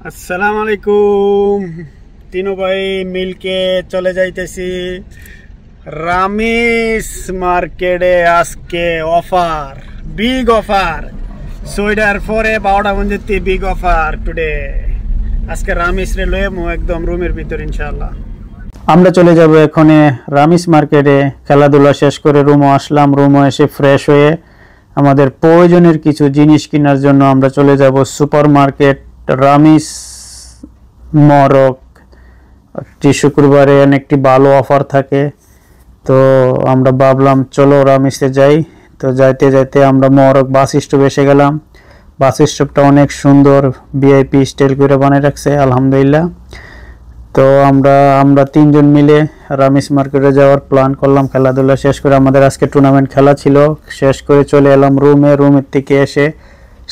আসসালামু আলাইকুম। তিনো ভাই মিলকে চলে যাইতেছি রামিস মার্কেটে। আজকে অফার, বিগ অফার। সোয়েডার পরে 12টা পর্যন্ত বিগ অফার টুডে। আজকে রামিস রে লয়ে একদম রুমের ভিতর ইনশাআল্লাহ। আমরা চলে যাব এখন রামিস মার্কেটে। খেলাধুলা শেষ করে রুমে আসলাম। রুমে এসে ফ্রেশ হয়ে আমাদের প্রয়োজনের কিছু জিনিস কেনার জন্য আমরা চলে যাব সুপার মার্কেট রামিস মরক। শুক্রবারে অনেকটি ভালো অফার থাকে, তো আমরা ভাবলাম চলো রামিসে যাই। তো যাইতে যাইতে আমরা মরক বাস স্টপ এসে গেলাম। বাস স্টপটা অনেক সুন্দর, ভিআইপি স্টাইল করে বানিয়ে রাখছে আলহামদুলিল্লাহ। তো আমরা তিনজন মিলে রামিস মার্কেটে যাওয়ার প্ল্যান করলাম। খেলাধুলা শেষ করে আমাদের আজকে টুর্নামেন্ট খেলা ছিল, শেষ করে চলে এলাম রুমের থেকে এসে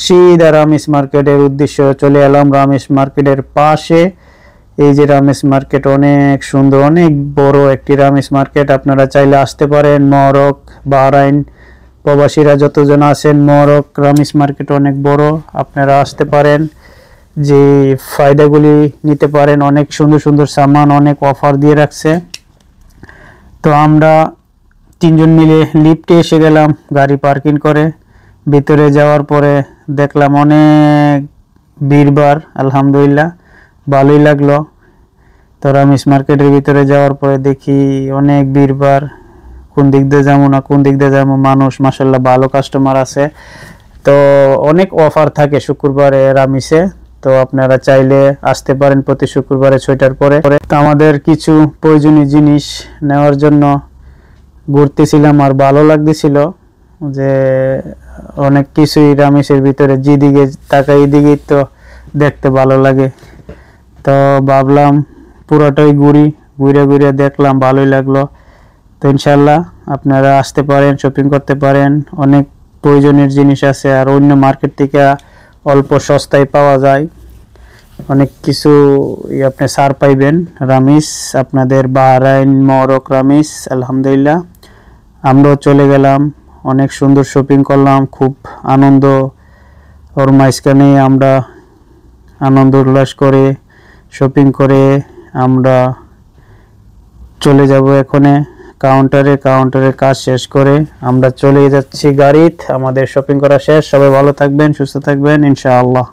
সিধা রামিস মার্কেটের উদ্দেশ্যে চলে এলাম। রামিস মার্কেটের পাশে এই যে রামিস মার্কেট, অনেক সুন্দর, অনেক বড় একটি রামিস মার্কেট। আপনারা চাইলে আসতে পারেন। মরক, বাহরাইন প্রবাসীরা যতজন আছেন, মরক রামিস মার্কেট অনেক বড়, আপনারা আসতে পারেন, যে ফায়দাগুলি নিতে পারেন। অনেক সুন্দর সুন্দর সামান, অনেক অফার দিয়ে রাখছে। তো আমরা তিনজন মিলে লিফটে এসে গেলাম গাড়ি পার্কিং করে। ভিতরে যাওয়ার পরে দেখলাম অনেক ভিড়ভাড়, আলহামদুলিল্লাহ ভালোই লাগলো। তো রামিস মার্কেটের ভিতরে যাওয়ার পরে দেখি অনেক ভিড়ভাড়, কোন দিক দিয়ে যাবো না কোন দিক দিয়ে যাবো, মানুষ মাশাআল্লাহ ভালো কাস্টমার আছে। তো অনেক অফার থাকে শুক্রবারে রামিসে, তো আপনারা চাইলে আসতে পারেন প্রতি শুক্রবারে 6টার পরে। তো আমাদের কিছু প্রয়োজনীয় জিনিস নেওয়ার জন্য ঘুরতেছিলাম, আর ভালো লাগতেছিল যে অনেক কিছুই রামিসের ভিতরে, যেদিকে তাকাই এদিকেই তো দেখতে ভালো লাগে। তো ভাবলাম পুরোটাই ঘুরে দেখলাম, ভালোই লাগলো। তো ইনশাল্লাহ আপনারা আসতে পারেন, শপিং করতে পারেন। অনেক প্রয়োজনীয় জিনিস আছে, আর অন্য মার্কেট থেকে অল্প সস্তায় পাওয়া যায়। অনেক কিছু আপনি ছাড় পাইবেন। রামিস আপনাদের বাহরাইন মরক রামিস আলহামদুলিল্লাহ। আমরাও চলে গেলাম, অনেক সুন্দর শপিং করলাম, খুব আনন্দ। ওর মাঝখানে আমরা আনন্দ উল্লাস করে শপিং করে আমরা চলে যাব এখন কাউন্টারে কাজ শেষ করে আমরা চলে যাচ্ছি গাড়িতে। আমাদের শপিং করা শেষ। সবাই ভালো থাকবেন, সুস্থ থাকবেন ইনশাআল্লাহ।